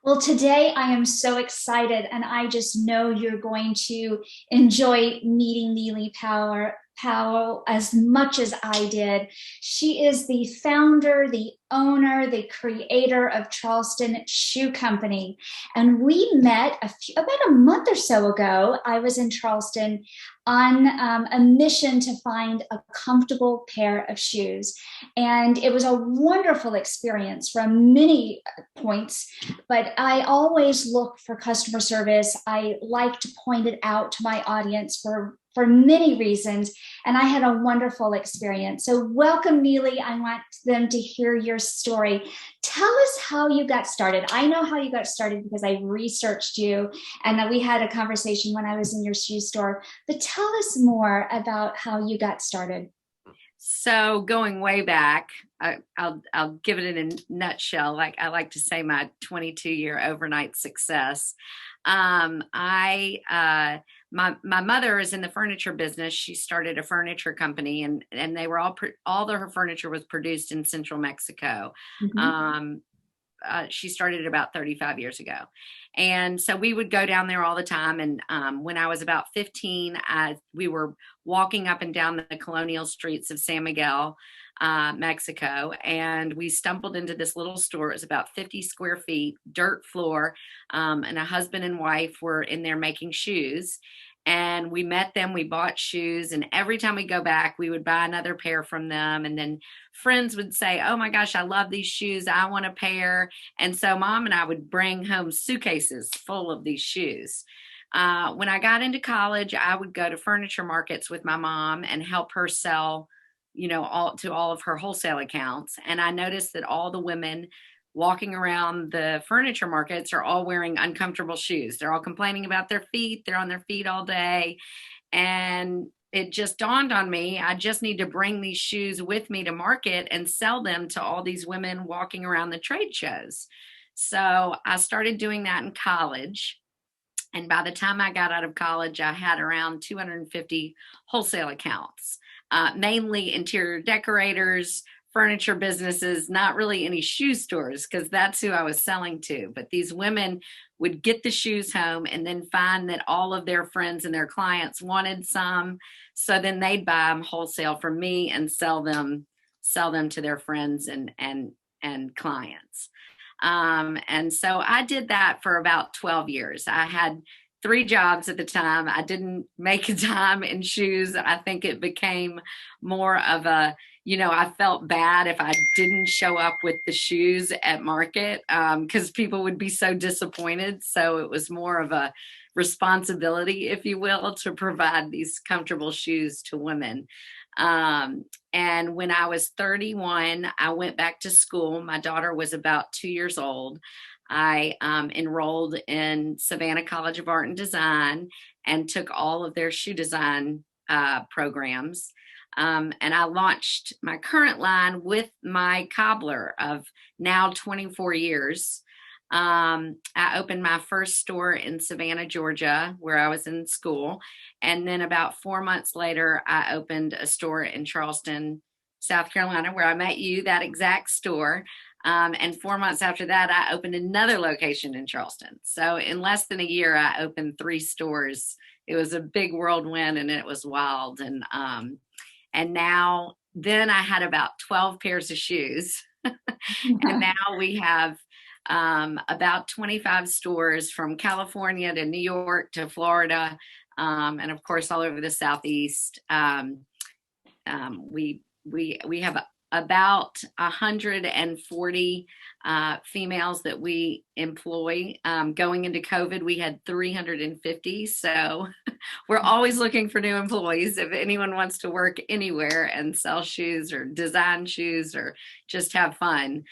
Well, today I am so excited, and I just know you're going to enjoy meeting Neely Powell as much as I did. She is the founder, the owner, the creator of Charleston Shoe Company. And we met about a month or so ago. I was in Charleston on a mission to find a comfortable pair of shoes. And it was a wonderful experience from many points, but I always look for customer service. I like to point it out to my audience for many reasons, and I had a wonderful experience. So welcome, Neely. I want them to hear your story. Tell us how you got started. I know how you got started because I researched you, and we had a conversation when I was in your shoe store. But tell us more about how you got started. So going way back, I'll give it in a nutshell. Like I like to say, my 22-year overnight success. I my mother is in the furniture business. She started a furniture company, and they were all of her furniture was produced in Central Mexico. Mhm. Um, she started it about 35 years ago. And so we would go down there all the time. And when I was about 15, we were walking up and down the colonial streets of San Miguel, Mexico. And we stumbled into this little store. It was about 50 square feet, dirt floor. And a husband and wife were in there making shoes. And we met them, we bought shoes, and every time we go back, we would buy another pair from them. And then friends would say, "Oh my gosh, I love these shoes. I want a pair." And so mom and I would bring home suitcases full of these shoes. When I got into college, I would go to furniture markets with my mom and help her sell, all of her wholesale accounts. And I noticed that all the women walking around the furniture markets are all wearing uncomfortable shoes. They're all complaining about their feet. They're on their feet all day. And it just dawned on me, I just need to bring these shoes with me to market and sell them to all these women walking around the trade shows. So I started doing that in college. And by the time I got out of college, I had around 250 wholesale accounts, mainly interior decorators, furniture businesses, not really any shoe stores, because that's who I was selling to. But these women would get the shoes home and then find that all of their friends and their clients wanted some. So then they'd buy them wholesale from me and sell them to their friends and clients. And so I did that for about 12 years. I had three jobs at the time. I didn't make a dime in shoes. I think it became more of I felt bad if I didn't show up with the shoes at market because people would be so disappointed. So it was more of a responsibility, if you will, to provide these comfortable shoes to women. And when I was 31, I went back to school. My daughter was about 2 years old. I enrolled in Savannah College of Art and Design and took all of their shoe design programs. And I launched my current line with my cobbler of now 24 years. I opened my first store in Savannah, Georgia, where I was in school. And then about 4 months later, I opened a store in Charleston, South Carolina, where I met you, that exact store. And 4 months after that, I opened another location in Charleston. So in less than a year, I opened three stores. It was a big whirlwind and it was wild. And now, then I had about 12 pairs of shoes. And now we have about 25 stores from California to New York to Florida, and of course all over the Southeast. We have about 140 females that we employ. Going into COVID, we had 350. So we're always looking for new employees. If anyone wants to work anywhere and sell shoes or design shoes or just have fun.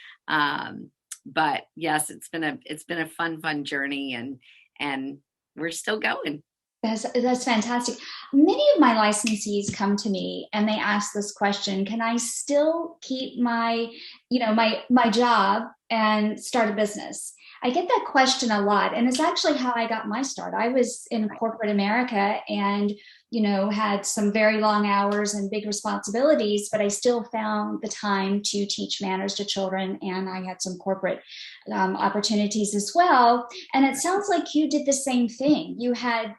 But yes, it's been a fun journey, and we're still going. That's fantastic. Many of my licensees come to me and they ask this question: Can I still keep my job and start a business? I get that question a lot, and it's actually how I got my start. I was in corporate America, and had some very long hours and big responsibilities, but I still found the time to teach manners to children. And I had some corporate opportunities as well. And it sounds like you did the same thing. You had,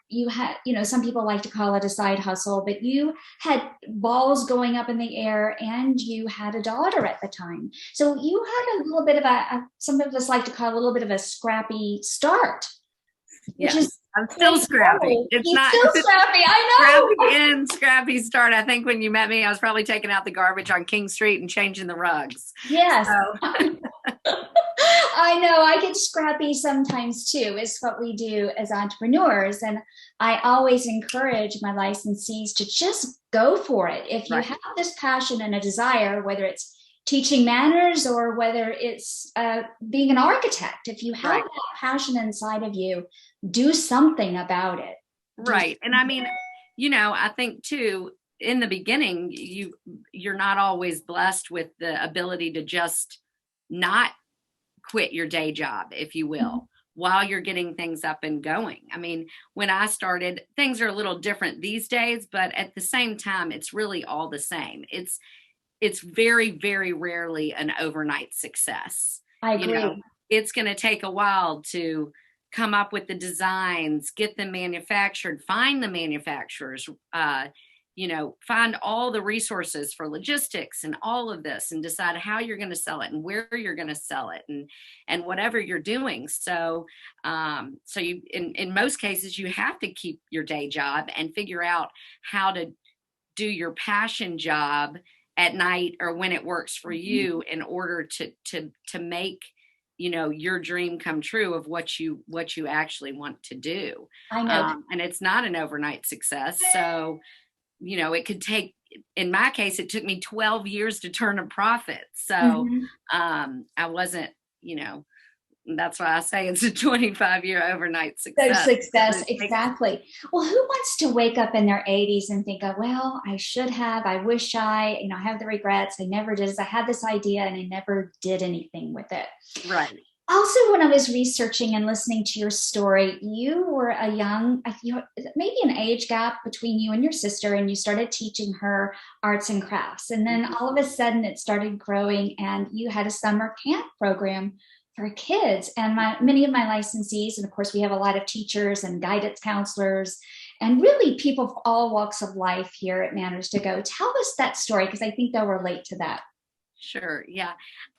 some people like to call it a side hustle, but you had balls going up in the air and you had a daughter at the time. So you had a little bit of some of us like to call it a little bit of a scrappy start. Which is I'm still scrappy. It's not still scrappy. I know. Scrappy and scrappy start. I think when you met me, I was probably taking out the garbage on King Street and changing the rugs. Yes. So. I know. I get scrappy sometimes too. It's what we do as entrepreneurs. And I always encourage my licensees to just go for it. If you have this passion and a desire, whether it's teaching manners or whether it's being an architect, if you have that passion inside of you, do something about it. Right. And I mean, I think too, in the beginning, you're not always blessed with the ability to just not quit your day job, if you will, while you're getting things up and going. I mean, when I started, things are a little different these days, but at the same time, it's really all the same. It's very, very rarely an overnight success. I agree. It's going to take a while to come up with the designs, get them manufactured, find the manufacturers, find all the resources for logistics and all of this, and decide how you're going to sell it and where you're going to sell it and whatever you're doing. So you, in most cases, you have to keep your day job and figure out how to do your passion job at night or when it works for you in order to make your dream come true of what you actually want to do. I know. And it's not an overnight success. So, it could take, in my case, it took me 12 years to turn a profit. So I wasn't, that's why I say it's a 25-year overnight success. Exactly. Well, who wants to wake up in their 80s and think, well, I should have, I wish I have the regrets. I never did. I had this idea and I never did anything with it. Right. Also, when I was researching and listening to your story, you were a young, maybe an age gap between you and your sister, and you started teaching her arts and crafts. And then all of a sudden it started growing and you had a summer camp program for kids. And many of my licensees, and of course we have a lot of teachers and guidance counselors and really people of all walks of life here at Manners to Go. Tell us that story, because I think they'll relate to that. Sure. Yeah.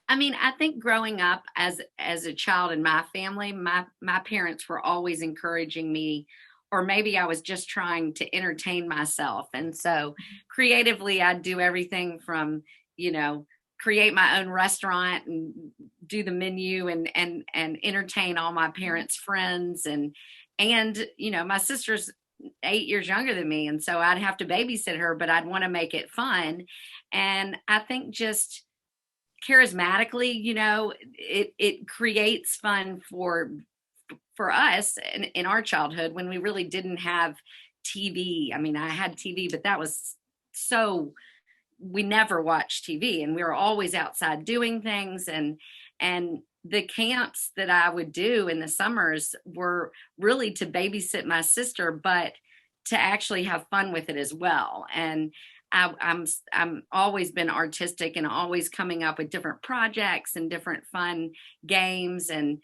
I mean, I think growing up as a child in my family, my parents were always encouraging me, or maybe I was just trying to entertain myself. And so creatively, I'd do everything from, create my own restaurant and do the menu and entertain all my parents' friends. And my sister's 8 years younger than me. And so I'd have to babysit her, but I'd want to make it fun. And I think just charismatically, it creates fun for us in our childhood when we really didn't have TV. I mean, I had TV, but that was we never watched TV, and we were always outside doing things. And the camps that I would do in the summers were really to babysit my sister, but to actually have fun with it as well. And I'm always been artistic and always coming up with different projects and different fun games. And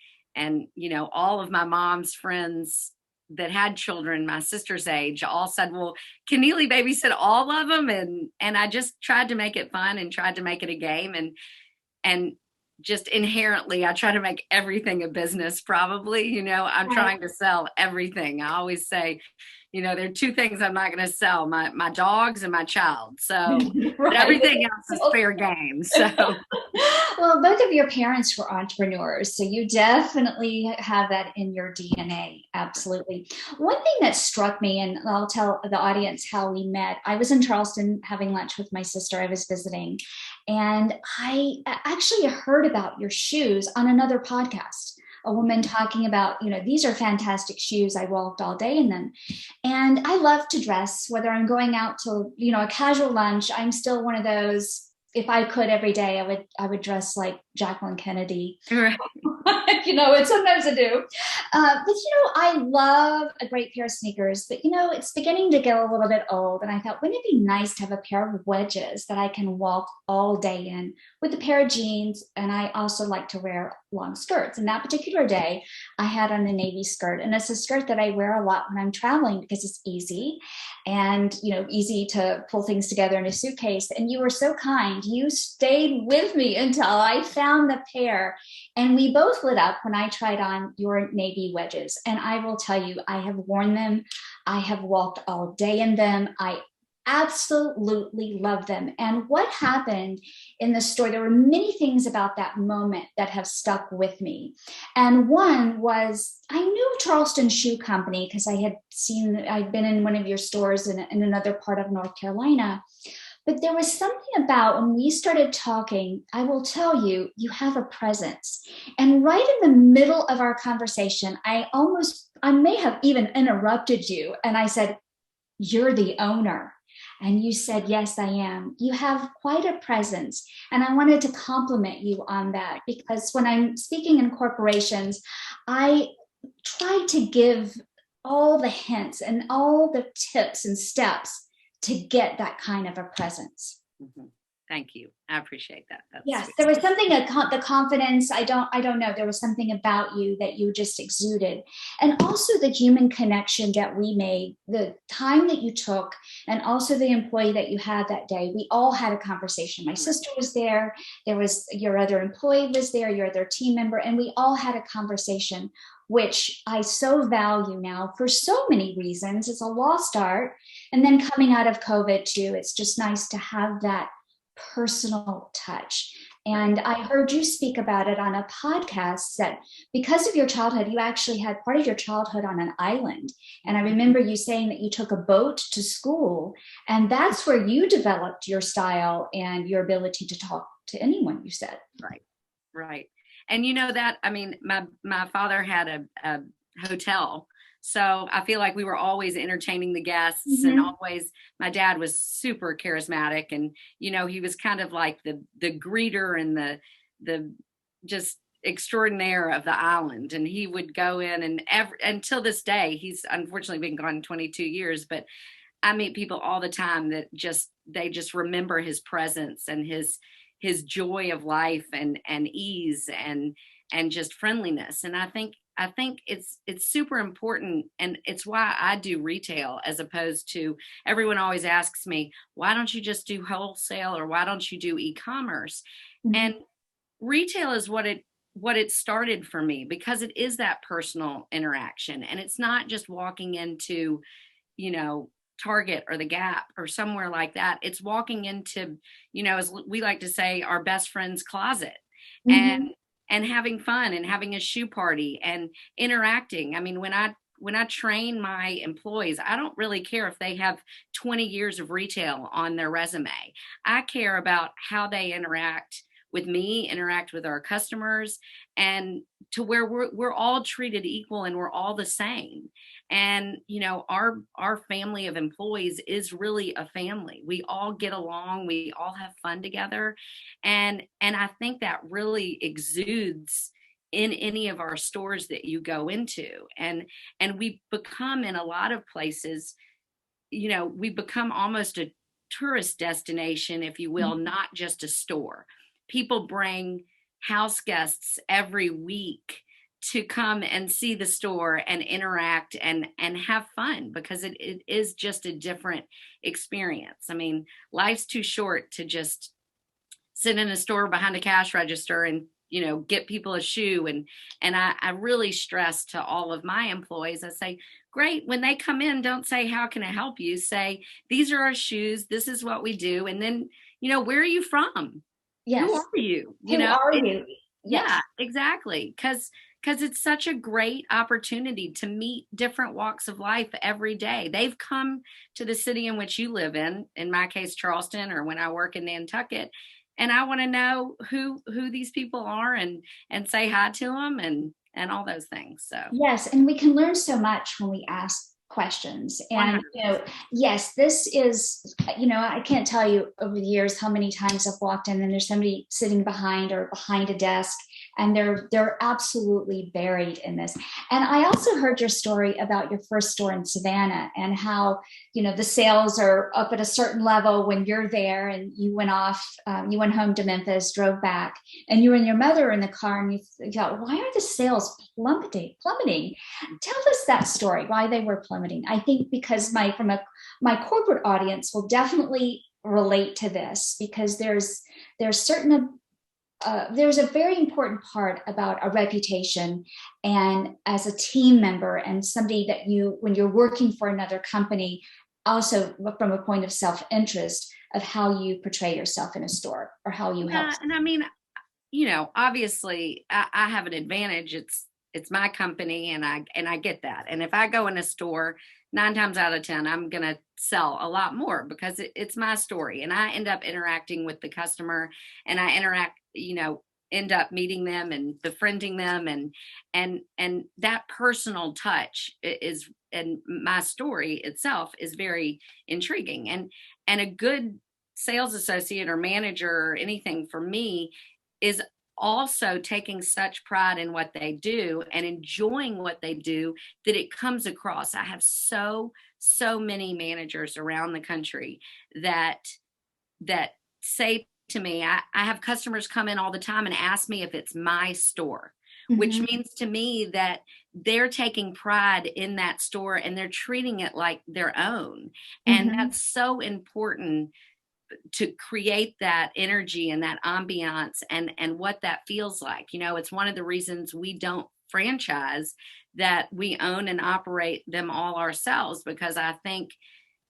all of my mom's friends that had children my sister's age all said, well, can Neely babysit all of them? And I just tried to make it fun and tried to make it a game. And just inherently, I try to make everything a business, probably. I'm trying to sell everything. I always say, there are two things I'm not going to sell, my dogs and my child. So but everything else is fair game. So, well, both of your parents were entrepreneurs, so you definitely have that in your DNA. Absolutely. One thing that struck me, and I'll tell the audience how we met. I was in Charleston having lunch with my sister. I was visiting, and I actually heard about your shoes on another podcast. A woman talking about, these are fantastic shoes. I walked all day in them. And I love to dress, whether I'm going out to, a casual lunch. I'm still one of those, if I could every day, I would dress like Jacqueline Kennedy. Right. And sometimes I do. But I love a great pair of sneakers, but it's beginning to get a little bit old. And I thought, wouldn't it be nice to have a pair of wedges that I can walk all day in with a pair of jeans? And I also like to wear long skirts. And that particular day, I had on a navy skirt. And it's a skirt that I wear a lot when I'm traveling because it's easy and, easy to pull things together in a suitcase. And you were so kind. You stayed with me until I found the pair. And we both lit up when I tried on your navy wedges. And I will tell you, I have worn them. I have walked all day in them. I absolutely love them. And what happened in the store, there were many things about that moment that have stuck with me. And one was, I knew Charleston Shoe Company because I'd been in one of your stores in another part of North Carolina. But there was something about when we started talking, I will tell you, you have a presence. And right in the middle of our conversation, I may have even interrupted you. And I said, "You're the owner." And you said, "Yes, I am." You have quite a presence. And I wanted to compliment you on that because when I'm speaking in corporations, I try to give all the hints and all the tips and steps to get that kind of a presence. Mm-hmm. Thank you. I appreciate that. Yes, there was something, the confidence, I don't know, there was something about you that you just exuded. And also the human connection that we made, the time that you took, and also the employee that you had that day. We all had a conversation. My sister was there was your other employee was there, your other team member, and we all had a conversation, which I so value now for so many reasons. It's a lost art. And then coming out of COVID too, it's just nice to have that personal touch. And I heard you speak about it on a podcast that because of your childhood, you actually had part of your childhood on an island. And I remember you saying that you took a boat to school, and that's where you developed your style and your ability to talk to anyone, you said. Right. And my father had a hotel. So I feel like we were always entertaining the guests, and always, my dad was super charismatic, and, he was kind of like the greeter and the just extraordinaire of the island. And he would go in and until this day, he's unfortunately been gone 22 years, but I meet people all the time that they just remember his presence and his joy of life and ease and just friendliness. And I think it's super important, and it's why I do retail as opposed to, everyone always asks me, why don't you just do wholesale or why don't you do e-commerce? Mm-hmm. And retail is what it started for me, because it is that personal interaction, and it's not just walking into, Target or the Gap or somewhere like that. It's walking into, as we like to say, our best friend's closet. Mm-hmm. And having fun and having a shoe party and interacting. I mean, when I train my employees, I don't really care if they have 20 years of retail on their resume. I care about how they interact with me, interact with our customers, and to where we're all treated equal and we're all the same. And, our family of employees is really a family. We all get along. We all have fun together. And I think that really exudes in any of our stores that you go into. And we become, in a lot of places, we become almost a tourist destination, if you will, not just a store. People bring house guests every week to come and see the store and interact and have fun, because it is just a different experience. I mean, life's too short to just sit in a store behind a cash register and, get people a shoe. And I really stress to all of my employees, I say, great, when they come in, don't say, how can I help you? Say, these are our shoes. This is what we do. And then, where are you from? Yes. Who are you? Who are you? Yes. Yeah, exactly. Because it's such a great opportunity to meet different walks of life every day. They've come to the city in which you live in my case, Charleston, or when I work in Nantucket, and I want to know who these people are and say hi to them and all those things. So yes, and we can learn so much when we ask questions. And yes, this is, I can't tell you over the years how many times I've walked in and there's somebody sitting behind a desk, and they're absolutely buried in this. And I also heard your story about your first store in Savannah and how, the sales are up at a certain level when you're there, and you went home to Memphis, drove back, and you and your mother were in the car, and you thought, why are the sales plummeting? Tell us that story, why they were plummeting. I think because my corporate audience will definitely relate to this, because there's a very important part about a reputation, and as a team member and somebody that when you're working for another company, also from a point of self-interest of how you portray yourself in a store or how you help. And I mean, obviously I have an advantage. It's my company, and I get that. And if I go in a store, 9 times out of 10, I'm going to sell a lot more because it's my story, and I end up interacting with the customer, and I end up meeting them and befriending them, and that personal touch is, and my story itself is very intriguing. And a good sales associate or manager or anything for me is also taking such pride in what they do and enjoying what they do that it comes across. I have so many managers around the country that say to me, I have customers come in all the time and ask me if it's my store, which means to me that they're taking pride in that store and they're treating it like their own. And that's so important, to create that energy and that ambiance and what that feels like. It's one of the reasons we don't franchise, that we own and operate them all ourselves, because I think,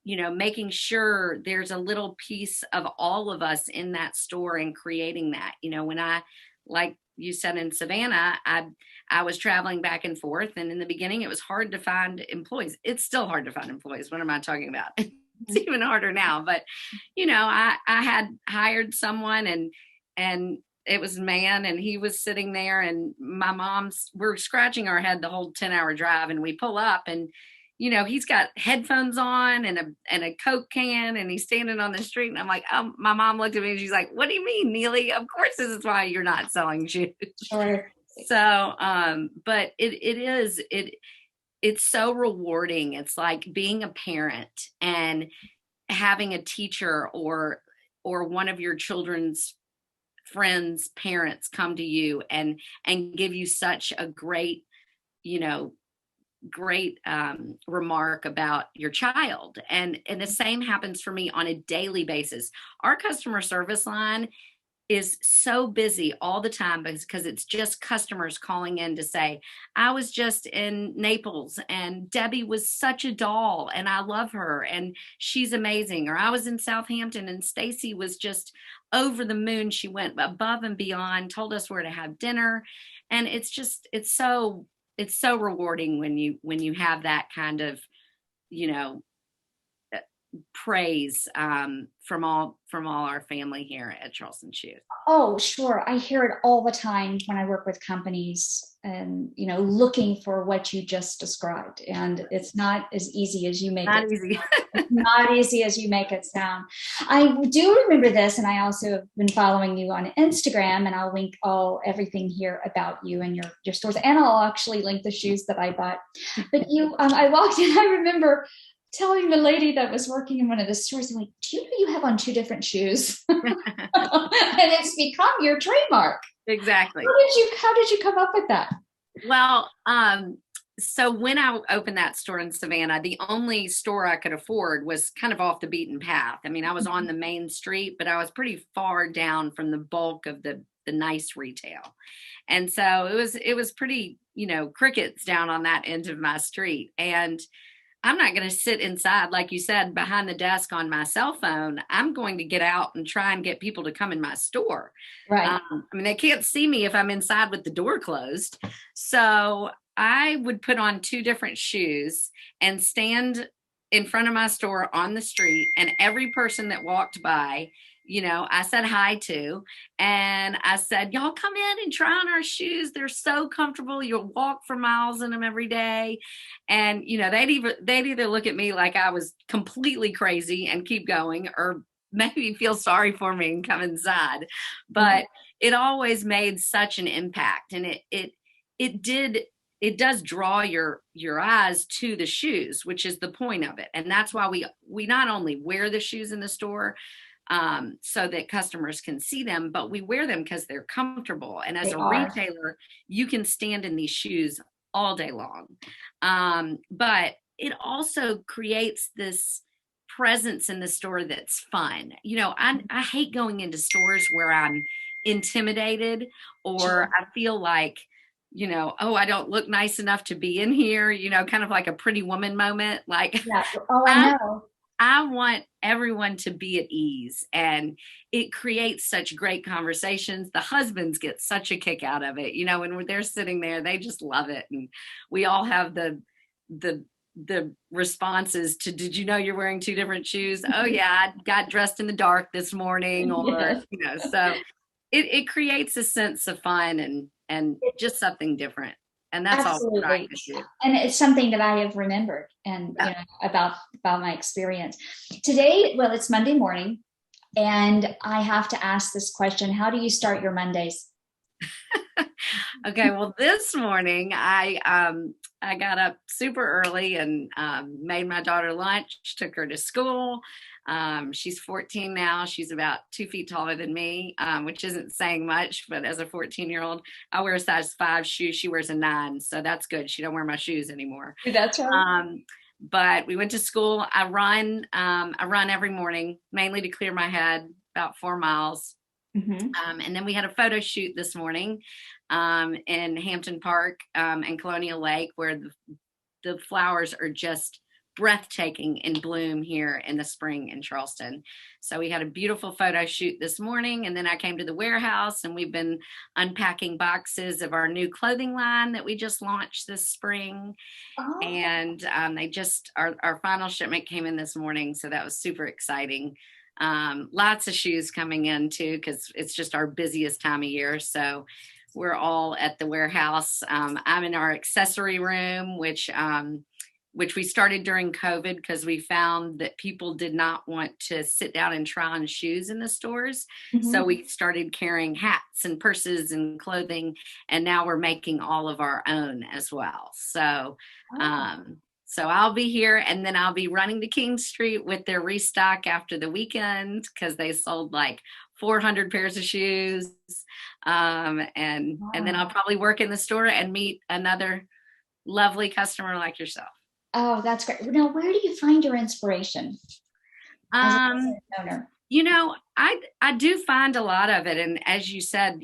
making sure there's a little piece of all of us in that store and creating that. When like you said, in Savannah, I was traveling back and forth, and in the beginning it was hard to find employees. It's still hard to find employees. What am I talking about? It's even harder now. But I had hired someone, and it was a man, and he was sitting there, and we're scratching our head the whole 10-hour drive, and we pull up, and he's got headphones on and a Coke can, and he's standing on the street, and I'm like, oh, my mom looked at me and she's like, what do you mean, Neely? Of course this is why you're not selling shoes. Sure. So but it's so rewarding. It's like being a parent and having a teacher or one of your children's friends' parents come to you and give you such a great remark about your child. And the same happens for me on a daily basis. Our customer service line is so busy all the time because it's just customers calling in to say, I was just in Naples and Debbie was such a doll and I love her and she's amazing. Or I was in Southampton and Stacy was just over the moon. She went above and beyond, told us where to have dinner. And it's so rewarding when you have that kind of, praise from all our family here at Charleston Shoes. Oh, sure. I hear it all the time when I work with companies and, looking for what you just described. And it's not as easy as you make it. Easy. Not easy as you make it sound. I do remember this, and I also have been following you on Instagram, and I'll link everything here about you and your stores, and I'll actually link the shoes that I bought. But I walked in, I remember telling the lady that was working in one of the stores, I'm like, do you know you have on 2 different shoes? And it's become your trademark. Exactly. How did you come up with that? Well, so when I opened that store in Savannah, the only store I could afford was kind of off the beaten path. I mean, I was on the main street, but I was pretty far down from the bulk of the nice retail. And so it was pretty, crickets down on that end of my street. And I'm not going to sit inside, like you said, behind the desk on my cell phone. I'm going to get out and try and get people to come in my store. Right. I mean, they can't see me if I'm inside with the door closed. So I would put on 2 different shoes and stand in front of my store on the street. And every person that walked by, I said hi to, and I said, y'all come in and try on our shoes. They're so comfortable. You'll walk for miles in them every day. And, they'd either look at me like I was completely crazy and keep going, or maybe feel sorry for me and come inside. But, it always made such an impact, and it does draw your eyes to the shoes, which is the point of it. And that's why we not only wear the shoes in the store so that customers can see them, but we wear them because they're comfortable. And as They a are. retailer, you can stand in these shoes all day long. But it also creates this presence in the store that's fun. I hate going into stores where I'm intimidated, or I feel like, oh, I don't look nice enough to be in here, kind of like a Pretty Woman moment. Like, Yeah. Oh, I I, know. I want everyone to be at ease, and it creates such great conversations. The husbands get such a kick out of it. When they're sitting there, they just love it. And we all have the responses to, did you know you're wearing two different shoes? Oh yeah, I got dressed in the dark this morning, or Yes. so it creates a sense of fun and just something different. And that's all we're trying Absolutely. to do. And it's something that I have remembered and Yeah. about my experience. Today, well, it's Monday morning, and I have to ask this question. How do you start your Mondays? Okay, well, this morning I got up super early and made my daughter lunch, took her to school. She's 14 now. She's about 2 feet taller than me, which isn't saying much, but as a 14-year-old, I wear a size 5 shoe. She wears a 9, so that's good. She don't wear my shoes anymore. That's right. But we went to school. I run every morning, mainly to clear my head, about 4 miles. And then we had a photo shoot this morning in Hampton Park and Colonial Lake, where the flowers are just breathtaking in bloom here in the spring in Charleston. So we had a beautiful photo shoot this morning, and then I came to the warehouse, and we've been unpacking boxes of our new clothing line that we just launched this spring. Oh, And our final shipment came in this morning, so that was super exciting. Lots of shoes coming in too, because it's just our busiest time of year. So we're all at the warehouse. I'm in our accessory room, which we started during COVID because we found that people did not want to sit down and try on shoes in the stores. So we started carrying hats and purses and clothing, and now we're making all of our own as well. So I'll be here, and then I'll be running to King Street with their restock after the weekend, because they sold like 400 pairs of shoes. And then I'll probably work in the store and meet another lovely customer like yourself. Oh, that's great. Now, where do you find your inspiration as a business owner? I do find a lot of it. And as you said,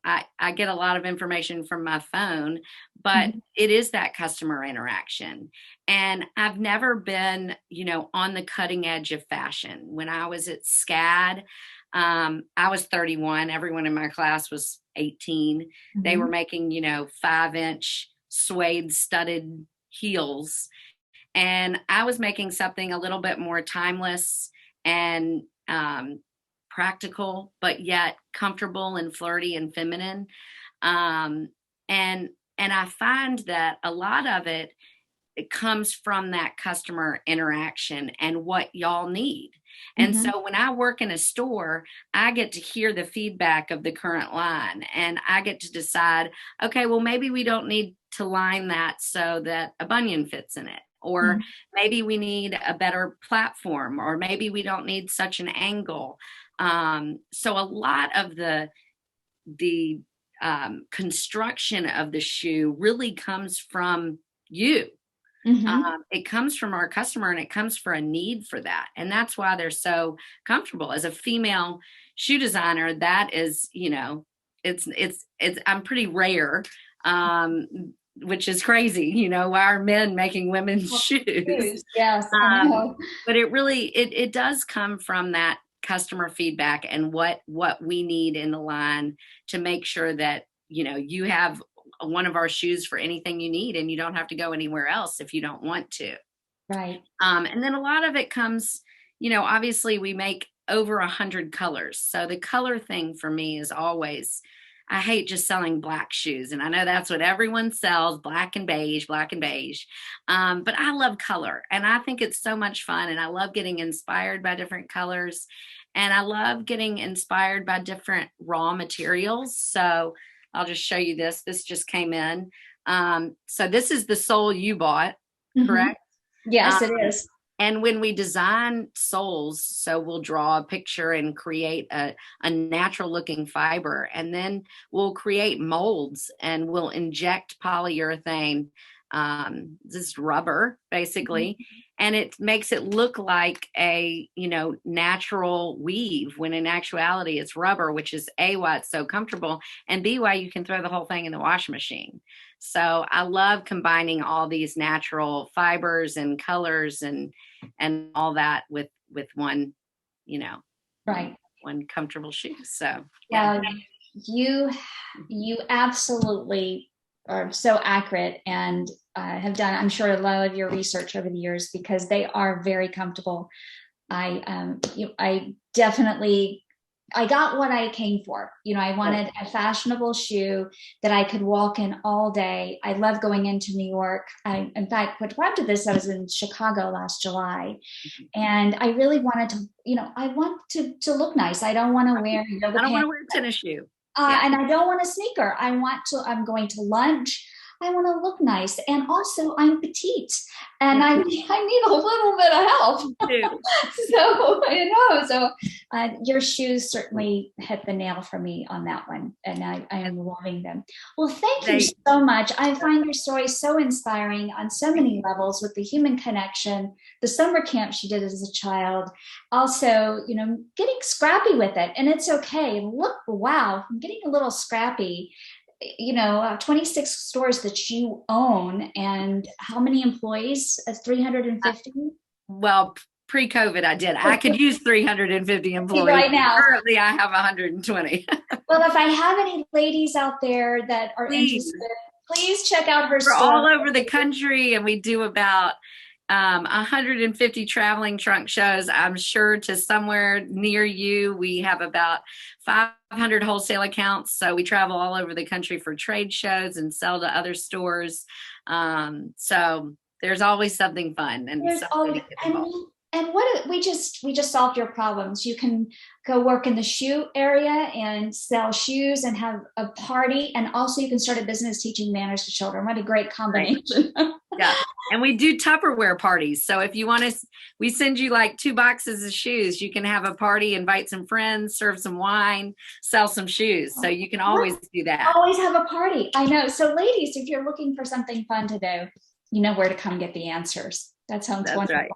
I get a lot of information from my phone, but it is that customer interaction. And I've never been, on the cutting edge of fashion. When I was at SCAD, I was 31. Everyone in my class was 18. They were making, 5-inch suede studded heels. And I was making something a little bit more timeless and practical, but yet comfortable and flirty and feminine. And I find that a lot of it comes from that customer interaction and what y'all need. And so when I work in a store, I get to hear the feedback of the current line, and I get to decide, okay, well, maybe we don't need to line that so that a bunion fits in it. Or maybe we need a better platform, or maybe we don't need such an angle. So a lot of the construction of the shoe really comes from you. It comes from our customer, and it comes for a need for that. And that's why they're so comfortable. As a female shoe designer, that is, it's I'm pretty rare. Which is crazy, why are men making women's shoes? Yes, I know. But it does come from that customer feedback and what we need in the line to make sure that, you have one of our shoes for anything you need, and you don't have to go anywhere else if you don't want to. Right. And then a lot of it comes, obviously we make over 100 colors. So the color thing for me is always, I hate just selling black shoes. And I know that's what everyone sells, black and beige. But I love color, and I think it's so much fun. And I love getting inspired by different colors. And I love getting inspired by different raw materials. So I'll just show you this. This just came in. So this is the sole you bought, correct? Yes, it Um, is. and when we design soles, so we'll draw a picture and create a natural looking fiber, and then we'll create molds and we'll inject polyurethane, this rubber basically, and it makes it look like a, natural weave, when in actuality it's rubber, which is A, why it's so comfortable, and B, why you can throw the whole thing in the washing machine. So I love combining all these natural fibers and colors and all that with one, Right. one comfortable shoe. So yeah, you absolutely are so accurate, and have done, I'm sure, a lot of your research over the years, because they are very comfortable. I definitely, I got what I came for. I wanted a fashionable shoe that I could walk in all day. I love going into New York. In fact, prior to this, I was in Chicago last July, and I really wanted to, I want to look nice. I don't want to wear yoga I don't want to pants. wear a tennis shoe. And I don't want a sneaker. I'm going to lunch. I want to look nice. And also I'm petite, and I need a little bit of help. So your shoes certainly hit the nail for me on that one. And I am loving them. Well, thank you so much. I find your story so inspiring on so many levels, with the human connection, the summer camp she did as a child, also, getting scrappy with it. And it's okay. Look, wow, I'm getting a little scrappy. 26 stores that you own, and how many employees? 350? Well, pre-COVID, I did. I could use 350 employees. Right now. Currently, I have 120. Well, if I have any ladies out there that are interested, please check out her store. We're all over the country, and we do about 150 traveling trunk shows. I'm sure to somewhere near you, we have about 500 wholesale accounts. So we travel all over the country for trade shows and sell to other stores. So there's always something fun, and what we just solved your problems. You can go work in the shoe area and sell shoes and have a party, and also you can start a business teaching manners to children. What a great combination. Yeah. And we do Tupperware parties. So if you want to, we send you like 2 boxes of shoes. You can have a party, invite some friends, serve some wine, sell some shoes. So you can always do that. Always have a party. I know. So ladies, if you're looking for something fun to do, you know where to come get the answers. That sounds wonderful. Right.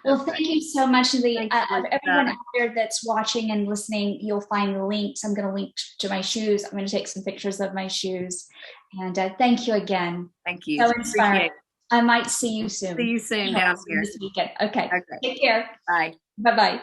Well, thank you so much, Neely. Everyone out there that's watching and listening, you'll find links. I'm going to link to my shoes. I'm going to take some pictures of my shoes. And thank you again. Thank you. So inspiring. I might see you soon. See you soon down here this weekend. Okay. Take care. Bye. Bye-bye.